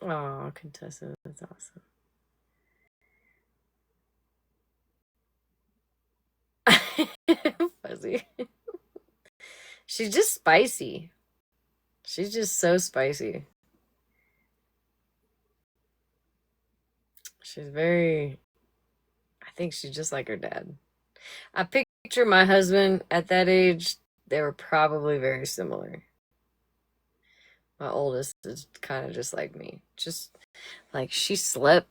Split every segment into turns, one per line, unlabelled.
Oh, Contessa, that's awesome. Fuzzy. She's just spicy. She's just so spicy. She's very, I think she's just like her dad. I picture my husband at that age, they were probably very similar. My oldest is kind of just like me. Just like she slept,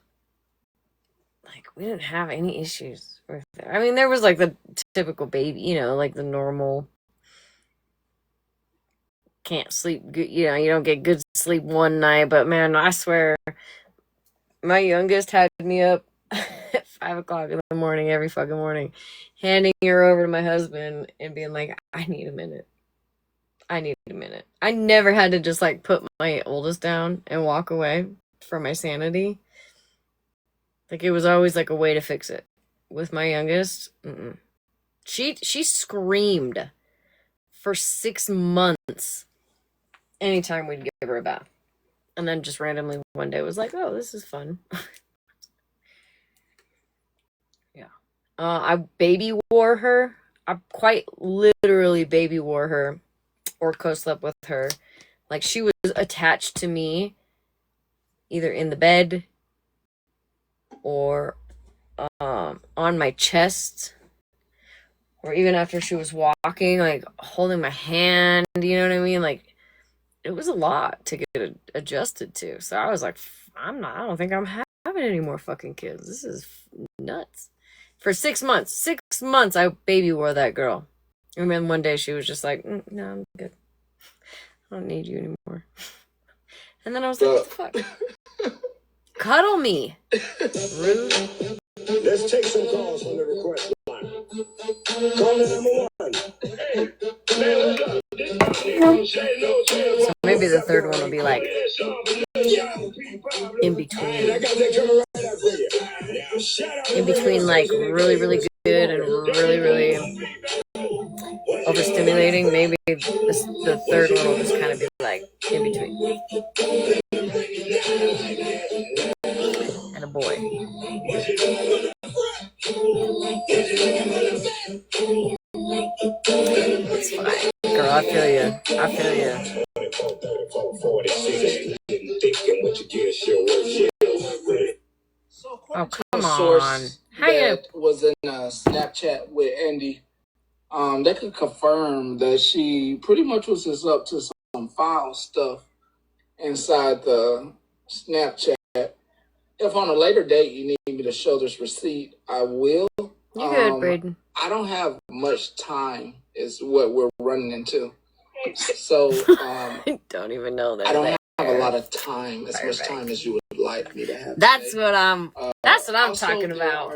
like we didn't have any issues with it. I mean, there was like the typical baby, like the normal can't sleep good, you don't get good sleep one night, but man, I swear my youngest had me up at 5 o'clock in the morning every fucking morning, handing her over to my husband and being like, I need a minute. I need a minute. I never had to just like put my oldest down and walk away for my sanity. Like it was always like a way to fix it. With my youngest, she screamed for 6 months anytime we'd give her a bath. And then just randomly one day was like, oh, this is fun. Yeah. I baby wore her. I quite literally baby wore her or co-slept with her. Like she was attached to me either in the bed or on my chest, or even after she was walking, like holding my hand, you know what I mean? Like it was a lot to get adjusted to. So I was like, I don't think I'm having any more fucking kids. This is nuts. For 6 months, 6 months, I baby wore that girl. And then one day she was just like, no, I'm good. I don't need you anymore. And then I was like, what the fuck? Cuddle me. Rude.
Let's take some calls from the request line. Caller number 1.
So maybe the third one will be like in between. In between like really, really good and really, really overstimulating. Maybe the third one will just kind of be like in between. And a boy. It's fine. Girl, I feel you. I feel you. Oh, come on.
That was in Snapchat with Andy. They could confirm that she pretty much was just up to some foul stuff inside the Snapchat. If on a later date you need me to show this receipt, I will.
You good, Braden?
I don't have much time, is what we're running into. So
I don't even know that.
I don't have a lot of time, as much time as you would like me to have.
That's
today.
what I'm. That's what I'm talking about.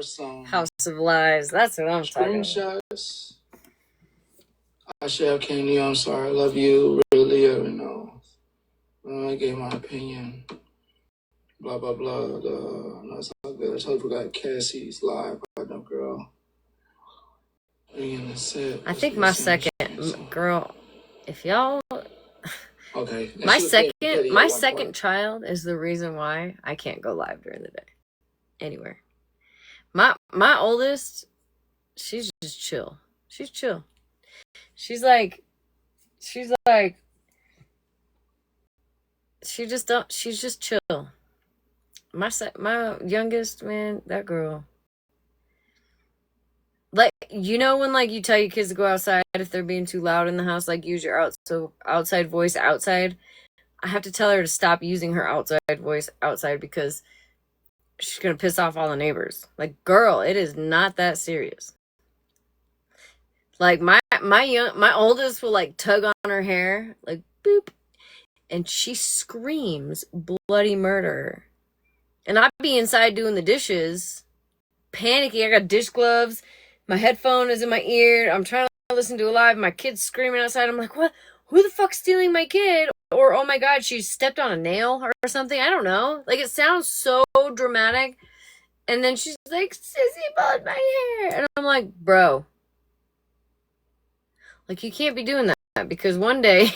House of Lies. That's what I'm talking about.
Screenshots. I share Candy. I'm sorry. I love you. Really, I gave my opinion. Blah blah blah. That's all good. I totally forgot Cassie's live. I know, girl.
I think my second girl. If y'all.
Okay.
My second child is the reason why I can't go live during the day. Anywhere. My oldest, she's just chill. She's chill. She's just chill. My youngest, man, that girl. Like, when like you tell your kids to go outside if they're being too loud in the house, like use your outside voice outside. I have to tell her to stop using her outside voice outside because she's gonna piss off all the neighbors. Like, girl, it is not that serious. Like my oldest will like tug on her hair, like boop, and she screams bloody murder. And I'd be inside doing the dishes, panicking. I got dish gloves. My headphone is in my ear. I'm trying to listen to a live. My kid's screaming outside. I'm like, what? Who the fuck's stealing my kid? Or, oh my God, she stepped on a nail or something. I don't know. Like, it sounds so dramatic. And then she's like, Sissy pulled my hair. And I'm like, bro. Like, you can't be doing that because one day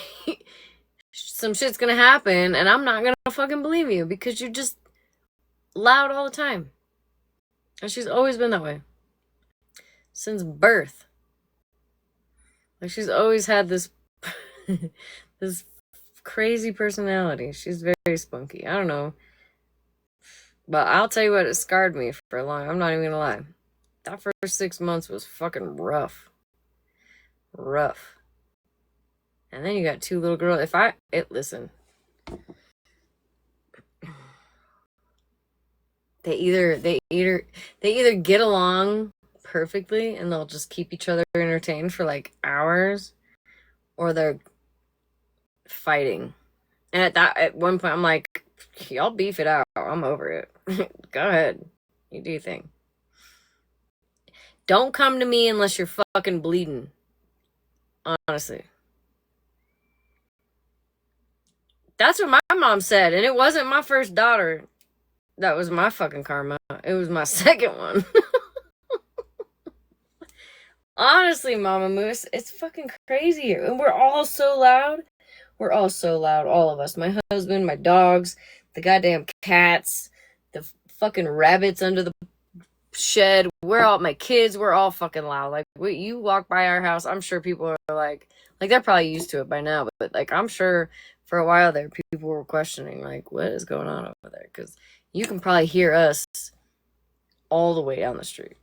she's some shit's gonna happen, and I'm not gonna fucking believe you because you're just loud all the time. And she's always been that way since birth. Like she's always had this this crazy personality. She's very spunky. I don't know. But I'll tell you what, it scarred me for a long. I'm not even gonna lie. That first 6 months was fucking rough. Rough. And then you got two little girls. Listen. They either get along perfectly and they'll just keep each other entertained for like hours, or they're fighting. And at one point I'm like, y'all beef it out. I'm over it. Go ahead. You do your thing. Don't come to me unless you're fucking bleeding. Honestly. That's what my mom said, and it wasn't my first daughter that was my fucking karma. It was my second one. Honestly, Mama Moose, it's fucking crazy here. And we're all so loud. We're all so loud, all of us. My husband, my dogs, the goddamn cats, the fucking rabbits under the shed. My kids, we're all fucking loud. Like, you walk by our house, I'm sure people are like they're probably used to it by now, but like, I'm sure for a while there, people were questioning, like, what is going on over there? Because you can probably hear us all the way down the street.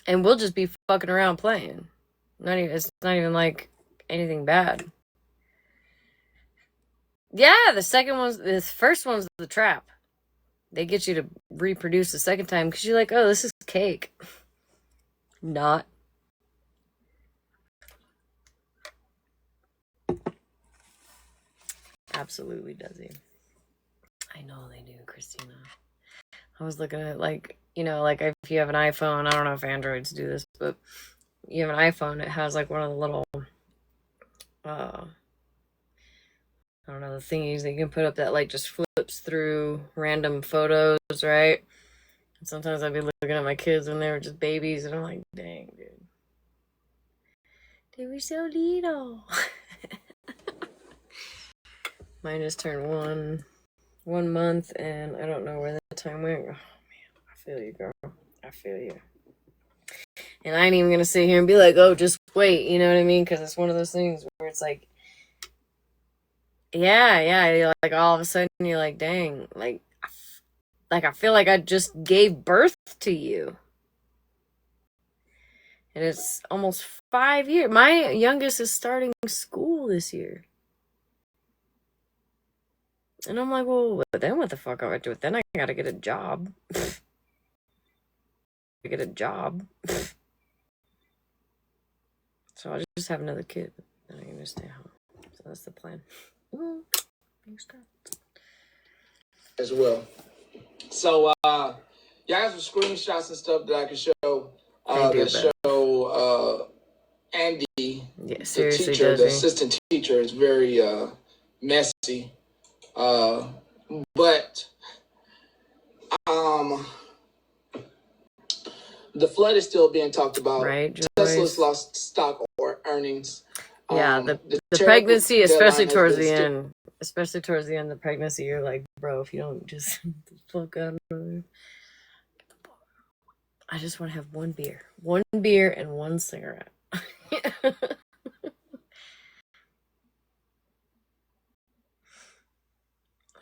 And we'll just be fucking around playing. It's not even like anything bad. Yeah, the first one's the trap. They get you to reproduce the second time because you're like, oh, this is cake. Not. Absolutely does he. I know they do, Christina. I was looking at, like, like if you have an iPhone, I don't know if Androids do this, but you have an iPhone, it has like one of the little, I don't know, the thingies that you can put up that like just flips through random photos, right? And sometimes I'd be looking at my kids when they were just babies, and I'm like, dang, dude. They were so little. Mine just turned one month, and I don't know where the time went. Oh, man, I feel you, girl. I feel you. And I ain't even gonna sit here and be like, oh, just wait, you know what I mean? Because it's one of those things where it's like, yeah, you're like, all of a sudden, you're like, dang, like I feel like I just gave birth to you. And it's almost 5 years. My youngest is starting school this year. And I'm like, well, then what the fuck am I doing? Then I gotta get a job. Get a job. So I'll just have another kid. Then I can just stay home. So that's the plan. Thanks, God.
As well. So, y'all have some screenshots and stuff that I can show. That show Andy, the teacher, the assistant teacher, is very messy. But the flood is still being talked about.
Right,
Tesla's lost stock or earnings.
Yeah, the pregnancy, especially towards the end. Especially towards the end of the pregnancy, you're like, bro, if you don't just fuck out of there. I just want to have one beer and one cigarette.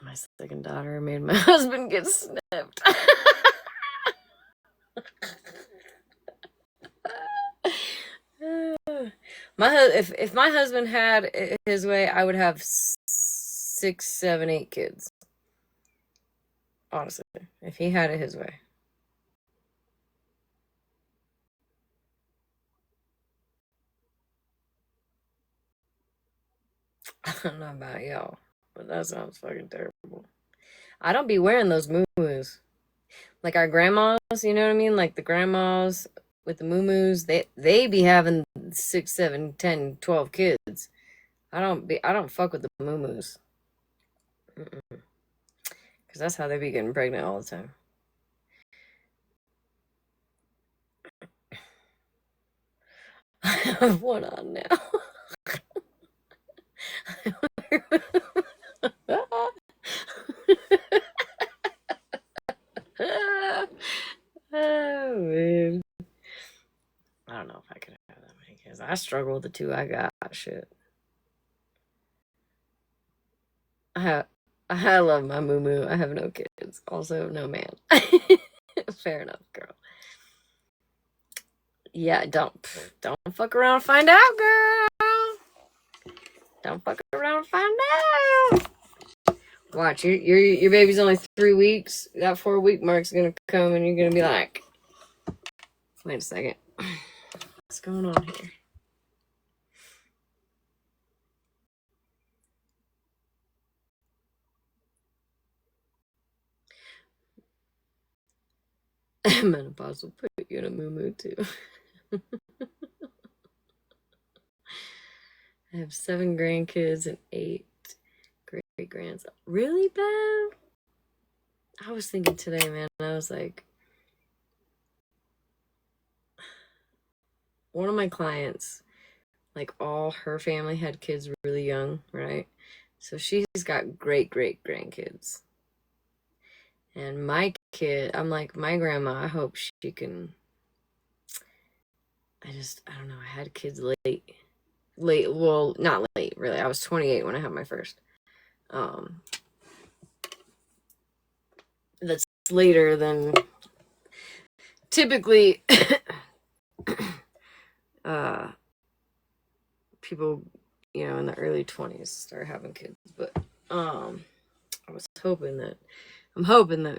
My second daughter made my husband get snipped. If my husband had his way, I would have 6, 7, 8 kids. Honestly, if he had it his way. I don't know about y'all, but that sounds fucking terrible. I don't be wearing those moo-moos. Like our grandmas, you know what I mean? Like the grandmas with the moo-moos, they be having 6, 7, 10, 12 kids. I don't fuck with the moo-moos. Because that's how they be getting pregnant all the time. I have one on now. struggle with the two I got. Shit. I love my moo. I have no kids. Also, no man. Fair enough, girl. Yeah, don't fuck around and find out, girl. Don't fuck around and find out. Watch, your baby's only 3 weeks. That 4-week mark's gonna come, and you're gonna be like, wait a second, what's going on here? Menopause will put you in a moo too. I have 7 grandkids and 8 great grands. Really, Bev? I was thinking today, man. I was like, one of my clients, like all her family had kids really young, right? So she's got great grandkids. And my kid, I'm like, my grandma, I hope she can. I don't know. I had kids late. Well, not late, really. I was 28 when I had my first. That's later than typically people, in the early 20s start having kids. But I'm hoping that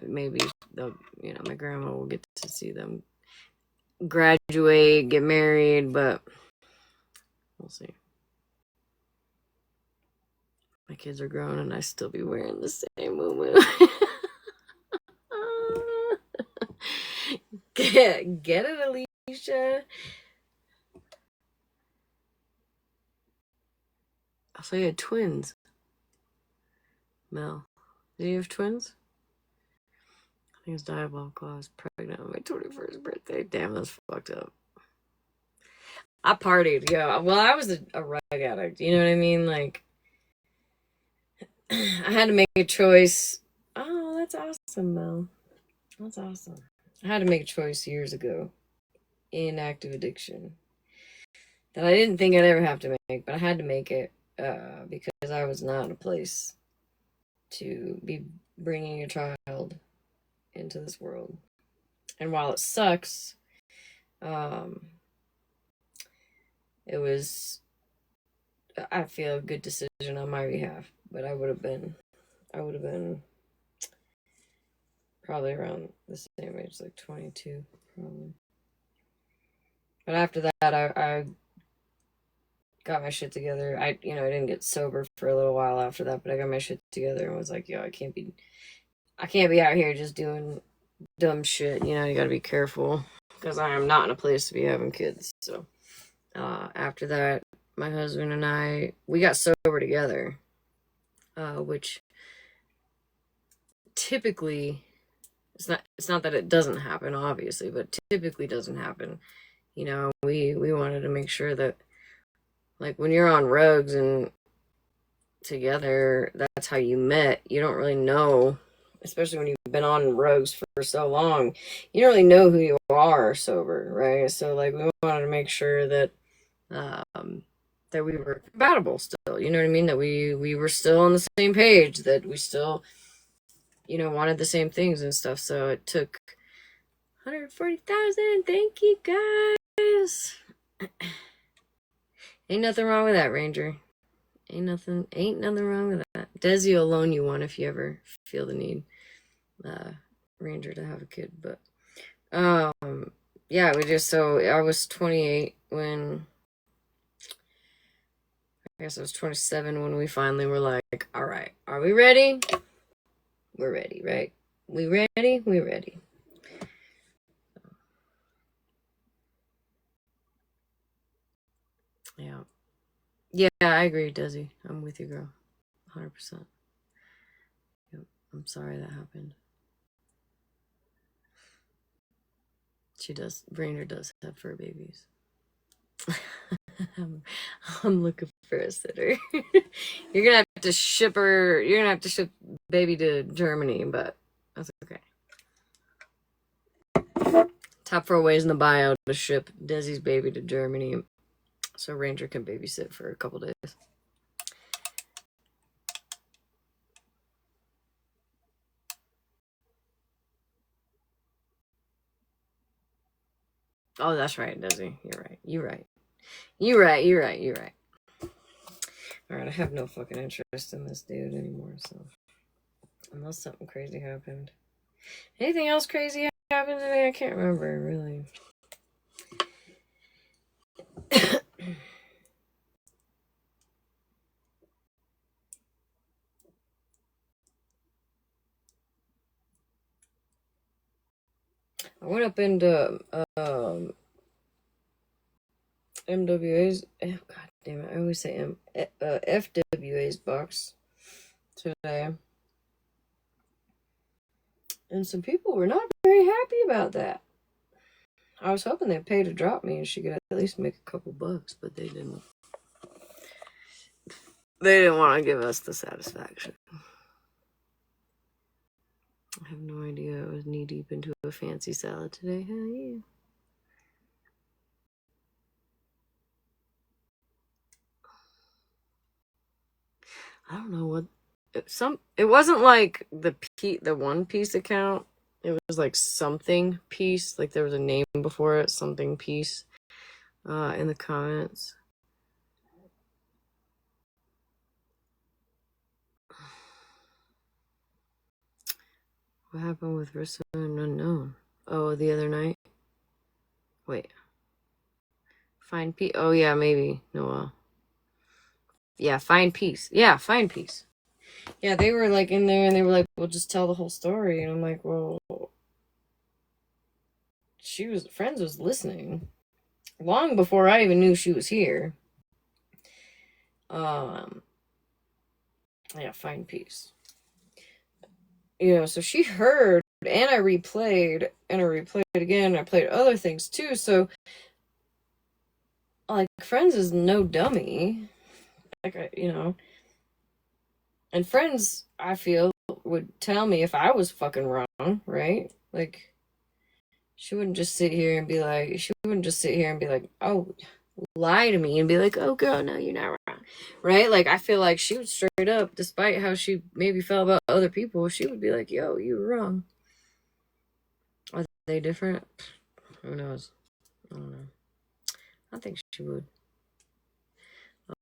maybe my grandma will get to see them graduate, get married, but we'll see. My kids are grown and I still be wearing the same moo. Get it, Alicia. Also, you had twins. Mel, do you have twins? I think it's diabolical. I was pregnant on my 21st birthday. Damn, that's fucked up. I partied, yeah. Well, I was a rug addict. You know what I mean? Like, I had to make a choice. Oh, that's awesome, Mel. That's awesome. I had to make a choice years ago in active addiction that I didn't think I'd ever have to make, but I had to make it because I was not in a place to be bringing a child into this world. And while it sucks, it was, I feel, a good decision on my behalf. But I would have been probably around the same age, like 22, probably. But after that, I got my shit together. I didn't get sober for a little while after that, but I got my shit together and was like, yo, I can't be out here just doing dumb shit. You gotta be careful because I am not in a place to be having kids. So after that, my husband and we got sober together, which typically it's not that it doesn't happen, obviously, but typically doesn't happen. We wanted to make sure that, like, when you're on rugs and together, that's how you met. You don't really know, especially when you've been on rugs for so long, you don't really know who you are sober, right? So, like, we wanted to make sure that that we were compatible still. You know what I mean? That we were still on the same page. That we still, wanted the same things and stuff. So it took 140,000. Thank you, guys. Ain't nothing wrong with that, Ranger. Ain't nothing wrong with that. Desi will loan you one if you ever feel the need, Ranger, to have a kid. But yeah, I was 28 when, I guess I was 27 when we finally were like, all right, are we ready? We're ready, right? We ready? We ready. Yeah. Yeah, I agree, Desi. I'm with you, girl. 100%. Yep. I'm sorry that happened. Brainer does have fur babies. I'm looking for a sitter. You're gonna have to ship baby to Germany, but that's okay. Top 4 ways in the bio to ship Desi's baby to Germany. so Ranger can babysit for a couple days. Oh, that's right, does he? You're right. You're right. You're right. You're right. You're right. All right, I have no fucking interest in this dude anymore. So, unless something crazy happened. Anything else crazy happened today? I can't remember really. I went up into MWA's. Oh, God damn it! I always say FWA's box today, and some people were not very happy about that. I was hoping they'd pay to drop me and she could at least make a couple bucks, but they didn't. They didn't want to give us the satisfaction. I have no idea. I was knee deep into a fancy salad today. Hell yeah. I don't know what it wasn't like the One Piece account. It was like something piece, like there was a name before it, something piece in the comments. What happened with Rissa and Unknown? Oh, the other night? Wait. Find Peace. Oh, yeah, maybe. Noel. Yeah, Find Peace. Yeah, Find Peace. Yeah, they were like in there and they were like, we'll just tell the whole story. And I'm like, well, Friends was listening long before I even knew she was here. Yeah, Find Peace. So she heard, and I replayed, and I replayed again, and I played other things too, so, like, Friends is no dummy, like, and Friends, I feel, would tell me if I was fucking wrong, right? Like, she wouldn't just sit here and be like, oh, lie to me and be like, oh, girl, no, you're not wrong, right? Like, I feel like she would straight up, despite how she maybe felt about other people, she would be like, yo, you were wrong. Are they different? Who knows? I don't know. I think she would.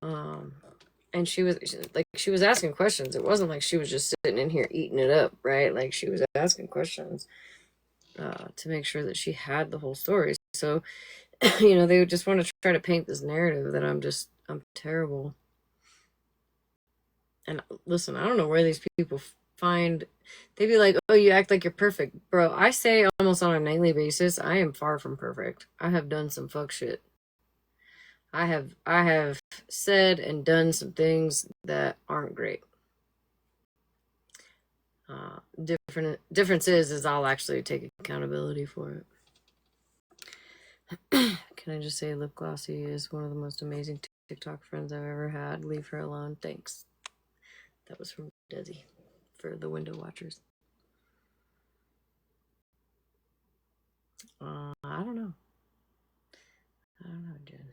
And she was asking questions. It wasn't like she was just sitting in here eating it up, right? Like, she was asking questions to make sure that she had the whole story. So, they would just want to try to paint this narrative that I'm terrible. And listen, I don't know where these people find. They'd be like, oh, you act like you're perfect. Bro, I say almost on a nightly basis, I am far from perfect. I have done some fuck shit. I have said and done some things that aren't great. Difference is I'll actually take accountability for it. Can I just say Lip Glossy is one of the most amazing TikTok friends I've ever had. Leave her alone. Thanks. That was from Desi for the window watchers. I don't know. Jen.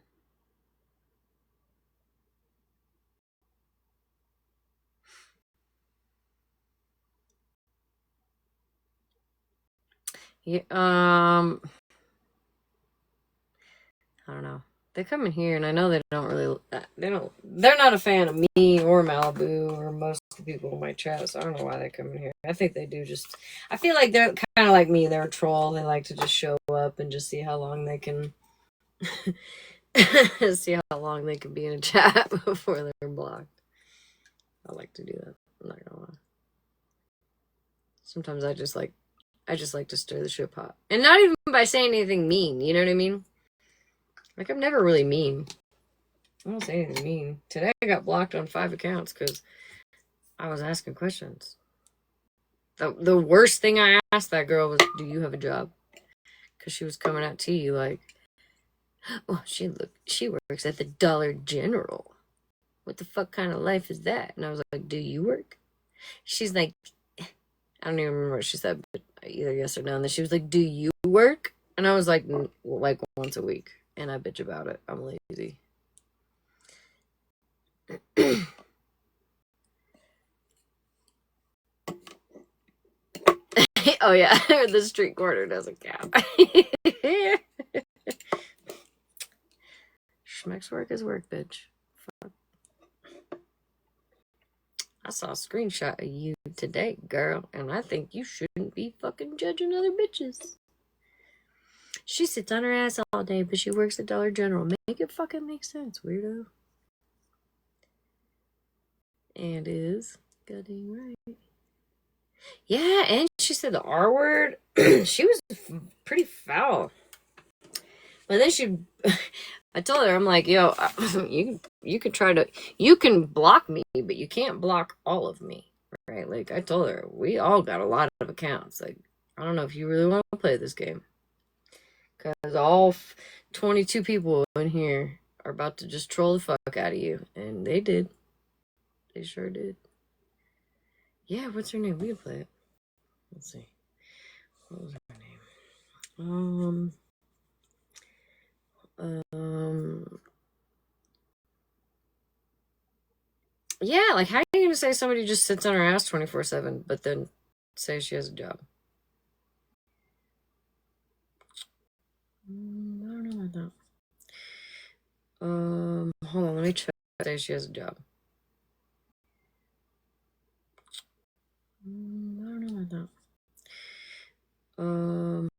Yeah, I don't know. They come in here, and I know they're not a fan of me or Malibu or most of the people in my chat, so I don't know why they come in here. I think they do I feel like they're kind of like me. They're a troll. They like to just show up and just see how long they can, see how long they can be in a chat before they're blocked. I like to do that. I'm not gonna lie. Sometimes I just like to stir the shit pot. And not even by saying anything mean, you know what I mean? Like, I'm never really mean. I don't say anything mean. Today I got blocked on 5 accounts because I was asking questions. The worst thing I asked that girl was, do you have a job? Because she was coming at T like, oh, she works at the Dollar General. What the fuck kind of life is that? And I was like, do you work? She's like, I don't even remember what she said, but either yes or no. And then she was like, do you work? And I was like once a week. And I bitch about it. I'm lazy. Oh yeah, the street corner doesn't count. Schmeck's work is work, bitch. Fuck. I saw a screenshot of you today, girl, and I think you shouldn't be fucking judging other bitches. She sits on her ass all day, but she works at Dollar General. Make it fucking make sense, weirdo. And is goddamn right. Yeah, and she said the R word. She was pretty foul. But then I told her, I'm like, yo, you can try to, you can block me, but you can't block all of me, right? Like I told her, we all got a lot of accounts. Like I don't know if you really want to play this game, because all 22 people in here are about to just troll the fuck out of you, and they did. They sure did. Yeah, what's her name? We can play it. Let's see. What was her name? Yeah, like how are you gonna say somebody just sits on her ass 24/7, but then say she has a job? I don't know about that. Hold on, let me check. Say she has a job. I don't know about that.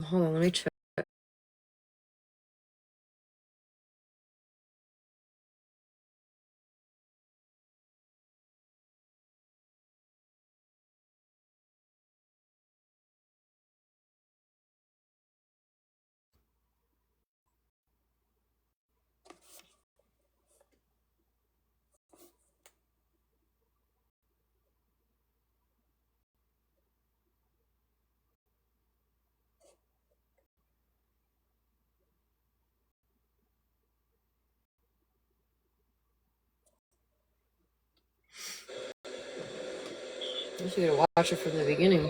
Hold on, let me check. I guess you gotta watch it from the beginning.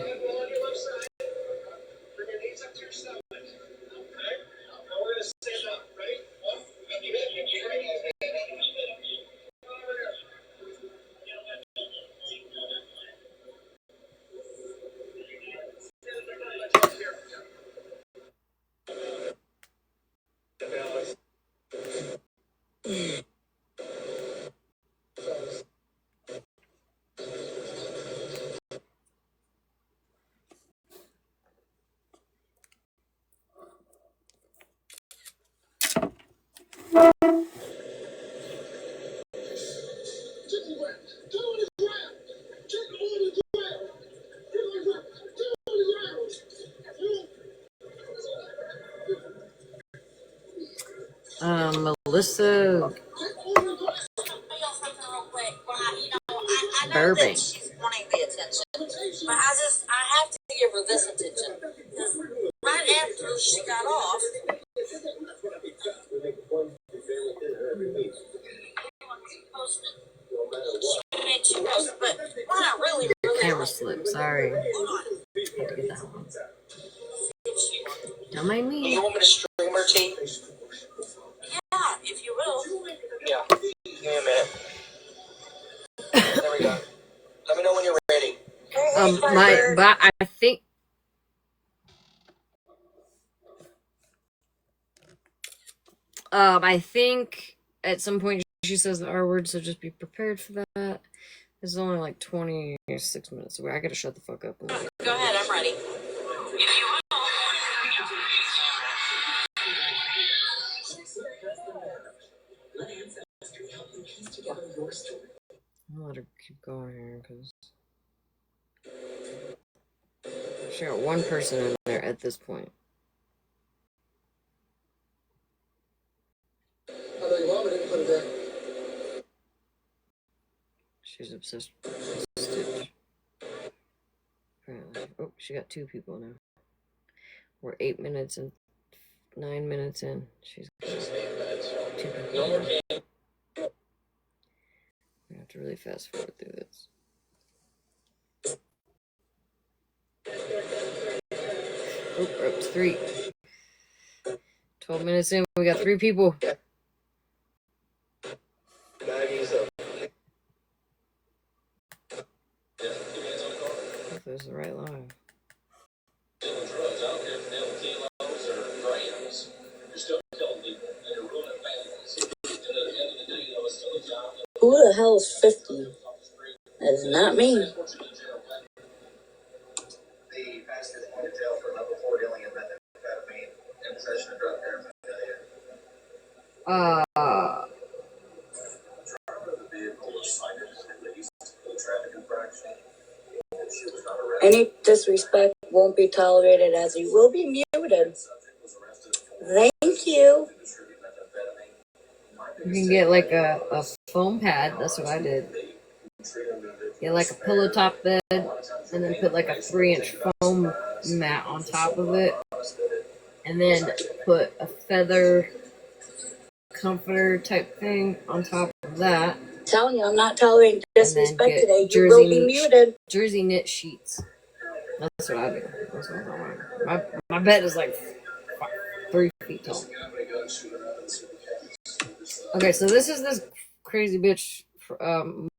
Melissa Burbank. She's wanting the attention, but I have to give her this attention. Right after she got off, she made two posts, but we're not really. Camera slip. Sorry. Had to get that one. Don't mind me. You want me to stream her tape? Yeah, if you will. Yeah. Give me a minute. There we go. Let me know when you're ready. But I think at some point she says the R word, so just be prepared for that. This is only like 26 minutes away. I gotta shut the fuck up. Go ahead, I'm ready. I'll let her keep going here because she got one person in there at this point. She's obsessed with Stitch. Apparently. Oh, she got two people now. We're 8 minutes and 9 minutes in. She's got two people now. We have to really fast forward through this. Oh, we're up to 3. 12 minutes in, we got 3 people. Hopefully it's the right line.
Who the hell is 50? That is not me. The fastest point of jail for level 4 dealing in methamphetamine and possession of drug paraphernalia. The vehicle was cited and released for the traffic infraction. She was not arrested. Any disrespect won't be tolerated as you will be muted. Thank you.
You can get like a foam pad. That's what I did. Get like a pillow top bed and then put like a 3-inch foam mat on top of it. And then put a feather comforter type thing on top of that.
I'm telling you, I'm not tolerating disrespect today. You will be muted.
Jersey knit sheets. That's what I do. That's what I'm doing. My bed is like 3 feet tall. Okay, so this is this crazy bitch,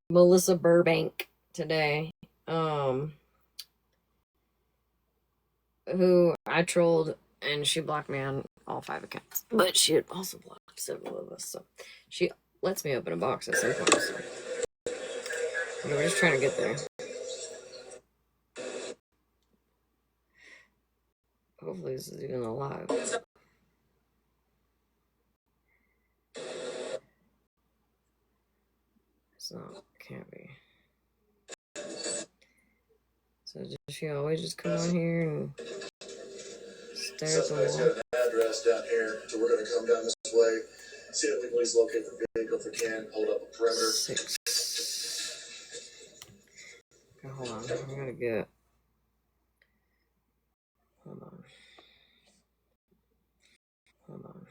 Melissa Burbank today, who I trolled, and she blocked me on all 5 accounts. But she had also blocked several of us, so she lets me open a box at some point. So we're just trying to get there. Hopefully this is even alive. It's not. It can't be. So does she always just come on here and stare at the wall?
An address down here, so we're going to come down this way, see if we can at least locate the vehicle if we can, hold up a perimeter.
6. Okay, hold on. I'm gonna get. Hold on. Hold on.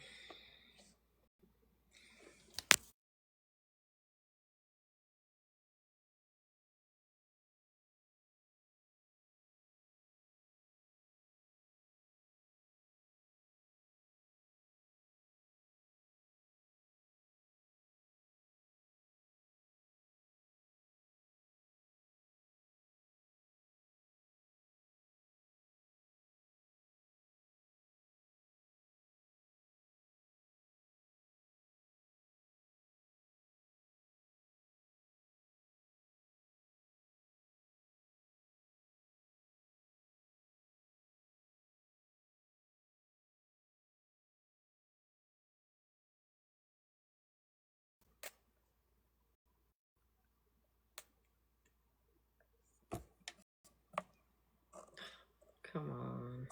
Come on.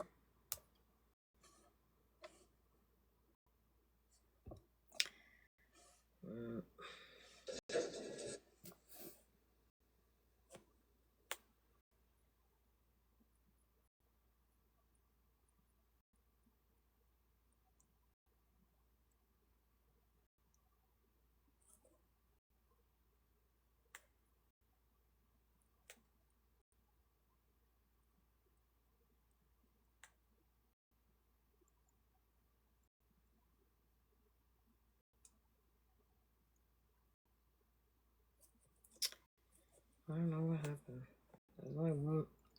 I don't know what happened.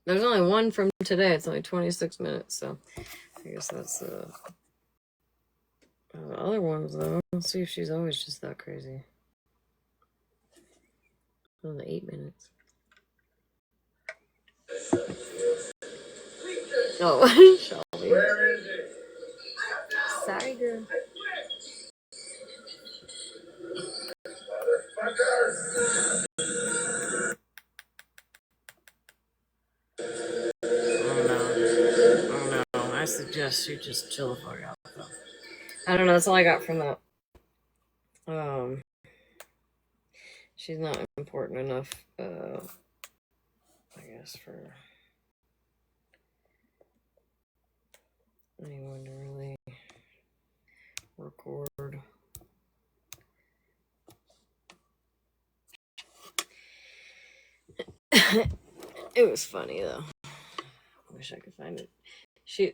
There's only one from today. It's only 26 minutes, so I guess that's the other ones though. Let's see if she's always just that crazy. Only 8 minutes. Oh, Shelby.
Where is it?
Sorry, girl. Oh no. I suggest you just chill the fuck out. I don't know. That's all I got from that. She's not important enough, I guess, for anyone to really record. It was funny though. I wish I could find it.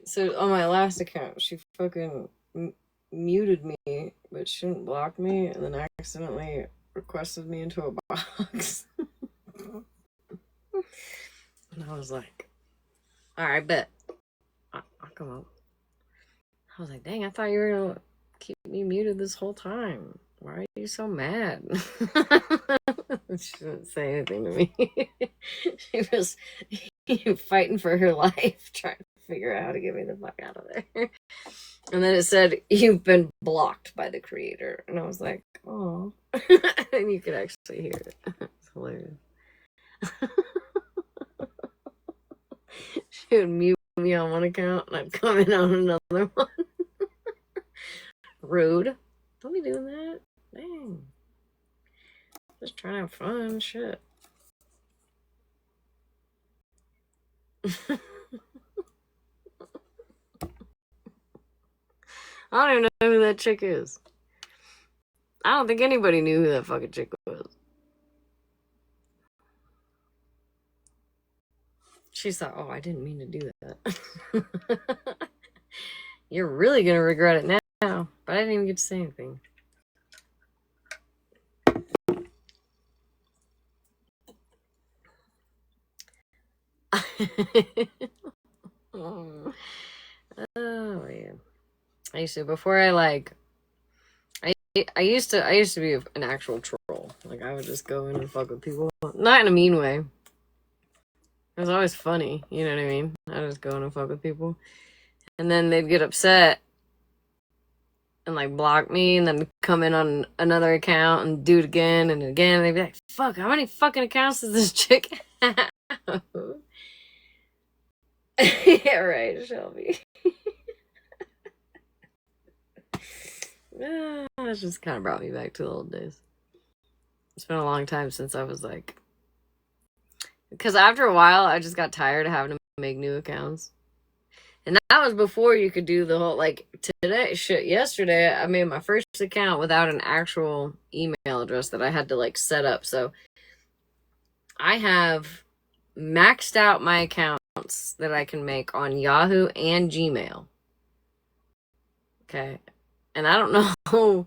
So on my last account, she fucking muted me, but she didn't block me, and then accidentally requested me into a box. And I was like, all right, bet. I'll come up. I was like, dang, I thought you were going to keep me muted this whole time. Why are you so mad? She didn't say anything to me. She was fighting for her life, trying to figure out how to get me the fuck out of there. And then it said, you've been blocked by the creator. And I was like, oh. And you could actually hear it. It's hilarious. She would mute me on one account and I'd come in on another one. Rude. Don't be doing that. Dang. Just trying to have fun. Shit. I don't even know who that chick is. I don't think anybody knew who that fucking chick was. She thought, oh, I didn't mean to do that. You're really gonna regret it now. But I didn't even get to say anything. Oh man. I used to before I used to be an actual troll. Like I would just go in and fuck with people. Not in a mean way. It was always funny, you know what I mean? I just go in and fuck with people. And then they'd get upset and like block me and then come in on another account and do it again and again. They'd be like, fuck, how many fucking accounts does this chick have? Yeah, right, Shelby. That just kind of brought me back to the old days. It's been a long time since I was like... Because after a while, I just got tired of having to make new accounts. And that was before you could do the whole, like, yesterday, I made my first account without an actual email address that I had to, like, set up. So, I have maxed out my accounts that I can make on Yahoo and Gmail. Okay. And I don't know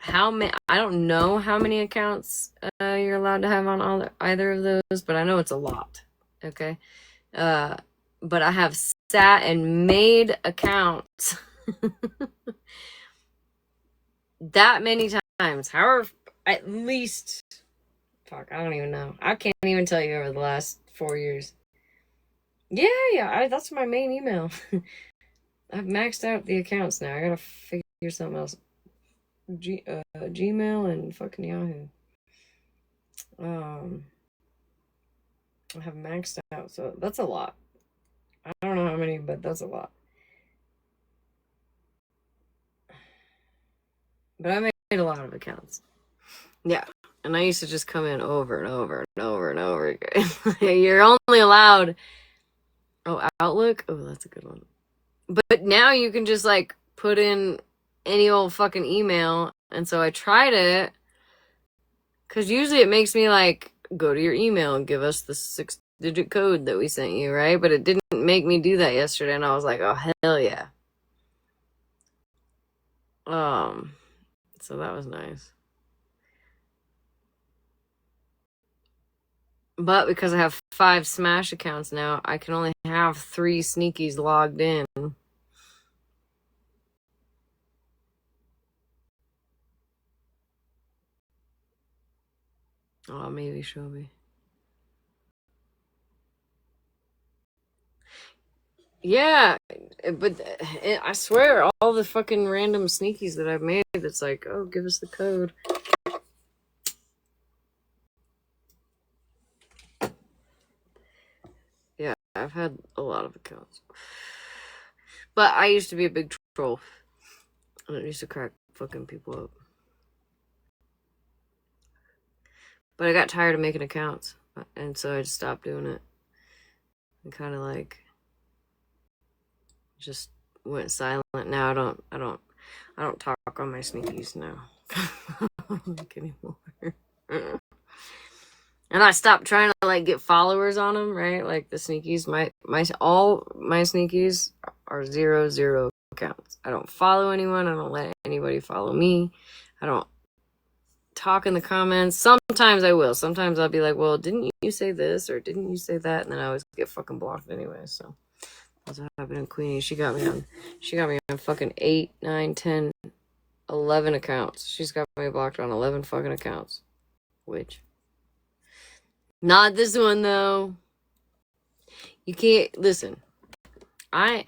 I don't know how many accounts you're allowed to have on either of those, but I know it's a lot. Okay. But I have sat and made accounts that many times. However, at least, fuck, I don't even know. I can't even tell you over the last 4 years. Yeah, that's my main email. I've maxed out the accounts now. I gotta figure something else. Gmail and fucking Yahoo. I have maxed out, so that's a lot. I don't know how many, but that's a lot. But I made a lot of accounts. Yeah. And I used to just come in over and over and over and over again. You're only allowed... Oh, Outlook? Oh, that's a good one. But now you can just, like, put in any old fucking email. And so I tried it. Because usually it makes me, like, go to your email and give us the 6-digit code that we sent you, right? But it didn't make me do that yesterday. And I was like, oh, hell yeah. So that was nice. But because I have 5 Smash accounts now, I can only have 3 sneakies logged in. Oh, maybe Shelby. Yeah, but I swear, all the fucking random sneakies that I've made, it's like, oh, give us the code. Yeah, I've had a lot of accounts. But I used to be a big troll. And I used to crack fucking people up. But I got tired of making accounts. And so I just stopped doing it. And kind of like... just went silent. Now I don't talk on my sneakies now. Like anymore. And I stopped trying to like get followers on them, right? Like the sneakies, all my sneakies are 0 accounts. I don't follow anyone. I don't let anybody follow me. I don't talk in the comments. Sometimes I will. Sometimes I'll be like, well, didn't you say this or didn't you say that? And then I always get fucking blocked anyway. So that's what happened in Queenie. She got me on fucking 8, 9, 10, 11 accounts. She's got me blocked on 11 fucking accounts. Which, not this one though. You can't listen. I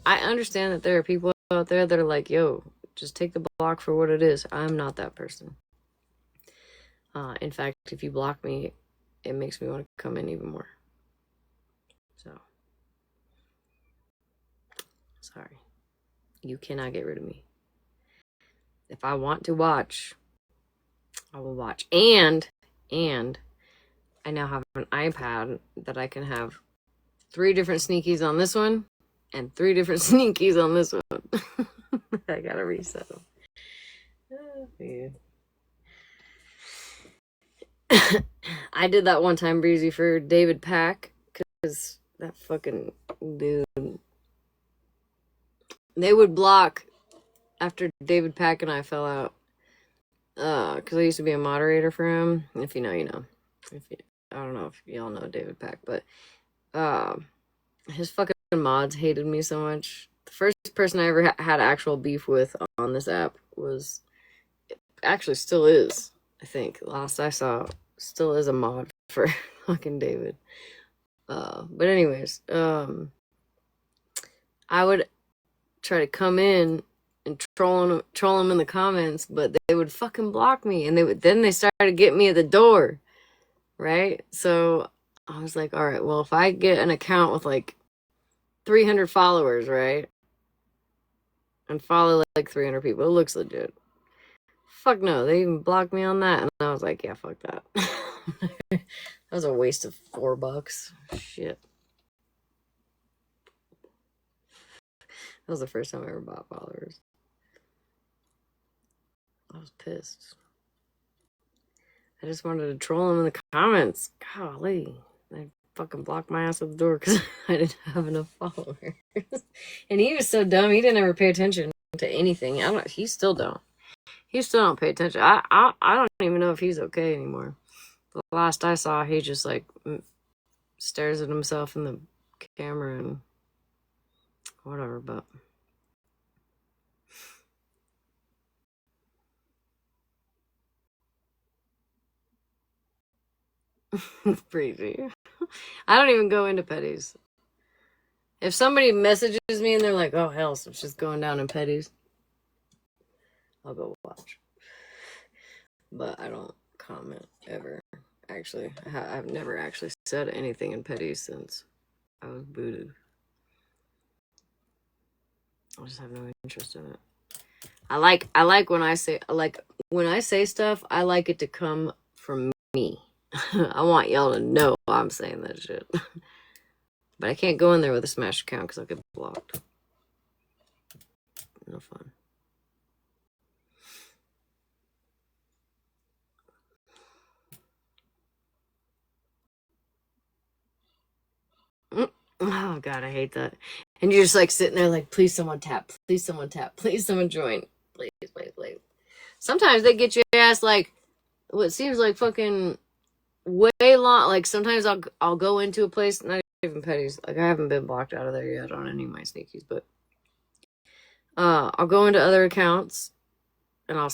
understand that there are people out there that are like, yo, just take the block for what it is. I'm not that person. In fact, if you block me, it makes me want to come in even more. So, sorry. You cannot get rid of me. If I want to watch, I will watch. And I now have an iPad that I can have 3 different sneakies on this one and 3 different sneakies on this one. I gotta reset them. Oh, yeah. I did that one time, Breezy, for David Pack, because that fucking dude. They would block after David Pack and I fell out. Because I used to be a moderator for him. If you know, you know. I don't know if y'all know David Pack, but his fucking mods hated me so much. The first person I ever had actual beef with on this app was, actually still is, I think. Last I saw, still is a mod for fucking David. But anyways, I would try to come in and troll them in the comments, but they would fucking block me, and then they started getting me at the door, right? So I was like, all right, well, if I get an account with like 300 followers, right, and follow like 300 people, it looks legit. Fuck no, they even blocked me on that, and I was like, yeah, fuck that. That was a waste of $4. Shit. That was the first time I ever bought followers. I was pissed. I just wanted to troll him in the comments. Golly. They fucking blocked my ass at the door because I didn't have enough followers. And he was so dumb, he didn't ever pay attention to anything. He still don't. He still don't pay attention. I don't even know if he's okay anymore. The last I saw, he just like stares at himself in the camera and whatever, but Breezy. I don't even go into petties. If somebody messages me and they're like, oh hell, so it's just going down in petties, I'll go watch. But I don't comment ever. Actually, I've never actually said anything in petties since I was booted. I just have no interest in it. I like when I say stuff, I like it to come from me. I want y'all to know I'm saying that shit. But I can't go in there with a Smash account because I'll get blocked. No fun. Oh god, I hate that. And you're just like sitting there like, please someone tap, please someone tap, please someone join, please. Sometimes they get your ass like what seems like fucking way long. Like sometimes I'll go into a place, not even petties. Like I haven't been blocked out of there yet on any of my sneakies, but I'll go into other accounts and I'll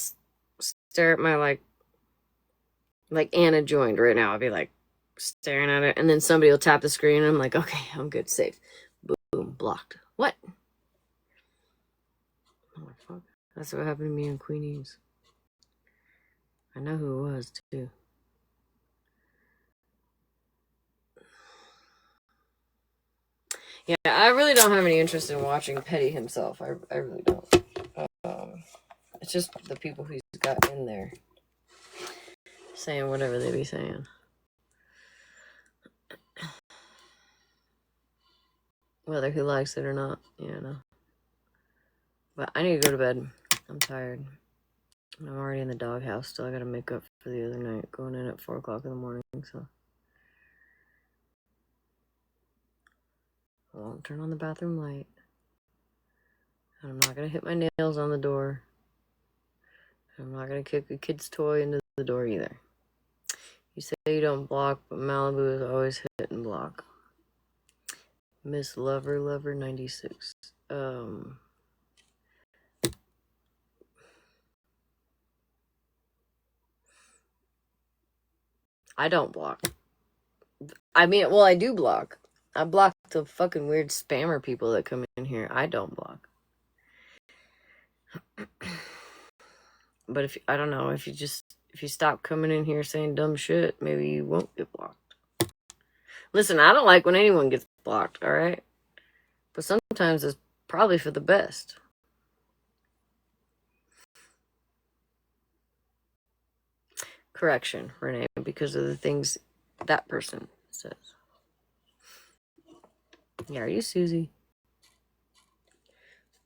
stare at my like Anna joined right now. I'll be like staring at it, and then somebody will tap the screen and I'm like, okay, I'm good, safe. Boom, blocked. What? Oh my fuck. That's what happened to me in Queenies. I know who it was too. Yeah, I really don't have any interest in watching Petty himself. I really don't. It's just the people he's got in there saying whatever they be saying. Whether he likes it or not, you know. But I need to go to bed. I'm tired. I'm already in the doghouse still. I gotta make up for the other night. Going in at 4 o'clock in the morning, so. I won't turn on the bathroom light. And I'm not gonna hit my nails on the door. I'm not gonna kick a kid's toy into the door either. You say you don't block, but Malibu is always hit and block. Miss Lover 96. I don't block. I mean, well, I do block. I block the fucking weird spammer people that come in here. I don't block. But if I don't know, if you stop coming in here saying dumb shit, maybe you won't get blocked. Listen, I don't like when anyone gets blocked, all right? But sometimes it's probably for the best. Correction, Renee, because of the things that person says. Yeah, are you Susie?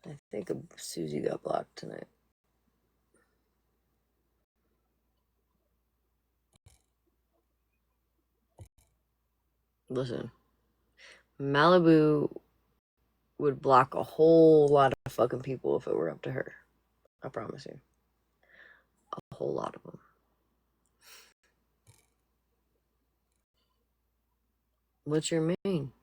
I think Susie got blocked tonight. Listen, Malibu would block a whole lot of fucking people if it were up to her. I promise you. A whole lot of them. What's your main?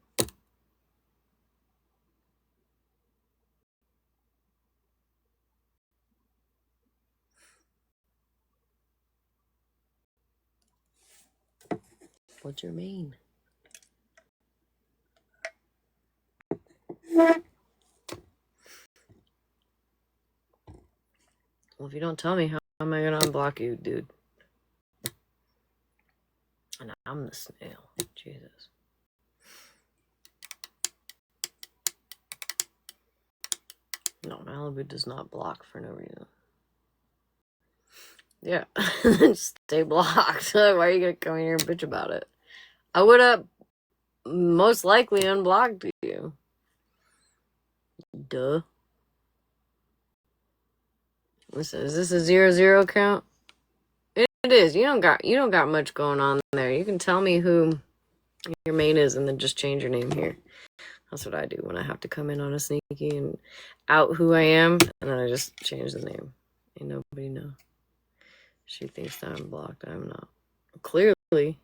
What's your main? Well, if you don't tell me, how am I gonna unblock you, dude? And I'm the snail. Jesus. No, Malibu does not block for no reason. Yeah. Stay blocked. Why are you gonna come here and bitch about it? I would have most likely unblocked you. Duh. Listen, is this a 0-0 count? It is. You don't got much going on there. You can tell me who your main is and then just change your name here. That's what I do when I have to come in on a sneaky and out who I am, and then I just change the name. Ain't nobody know. She thinks that I'm blocked. I'm not. Clearly.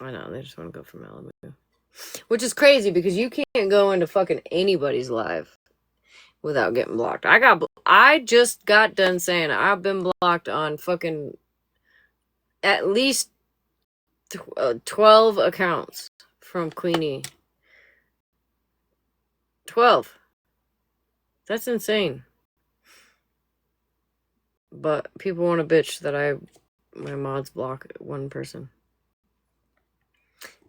I know, they just want to go for Malibu. Which is crazy because you can't go into fucking anybody's live without getting blocked. I just got done saying I've been blocked on fucking at least 12 accounts from Queenie. 12. That's insane. But people want to bitch that my mods block one person.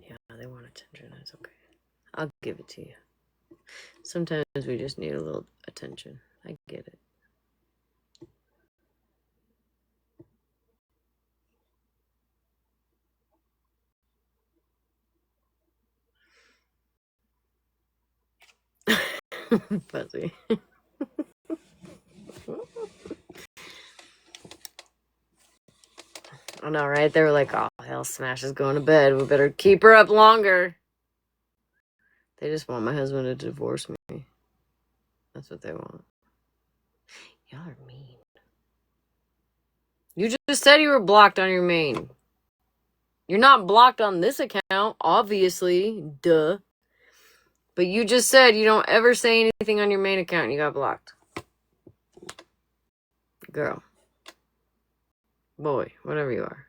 Yeah, they want attention. It's okay. I'll give it to you. Sometimes we just need a little attention. I get it. Fuzzy. I know, right? They were like, oh, hell, Smash is going to bed. We better keep her up longer. They just want my husband to divorce me. That's what they want. Y'all are mean. You just said you were blocked on your main. You're not blocked on this account, obviously. Duh. But you just said you don't ever say anything on your main account and you got blocked. Girl. Boy. Whatever you are.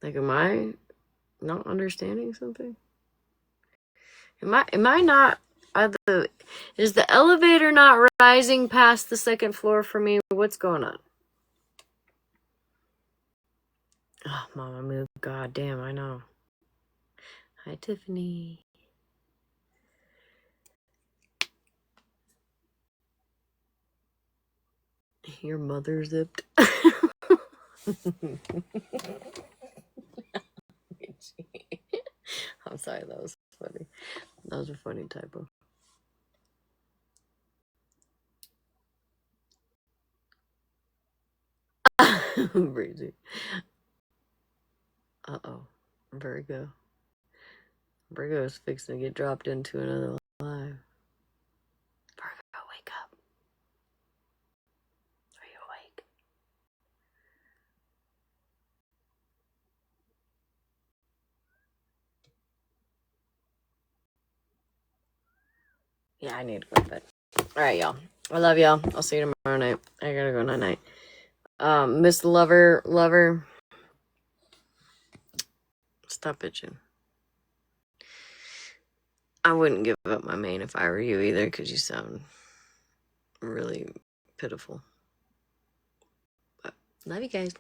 Like, am I not understanding something? Am I not... Is the elevator not rising past the second floor for me? What's going on? Oh, Mama Moo. God damn, I know. Hi, Tiffany. Your mother zipped. I'm sorry, that was funny. That was a funny typo. Breezy. Uh-oh. Virgo. Virgo is fixing to get dropped into another life. Virgo, wake up. Are you awake? Yeah, I need to go to bed. Alright, y'all. I love y'all. I'll see you tomorrow night. I gotta go night-night. Miss Lover. Stop bitching. I wouldn't give up my main if I were you either, because you sound really pitiful. But love you guys.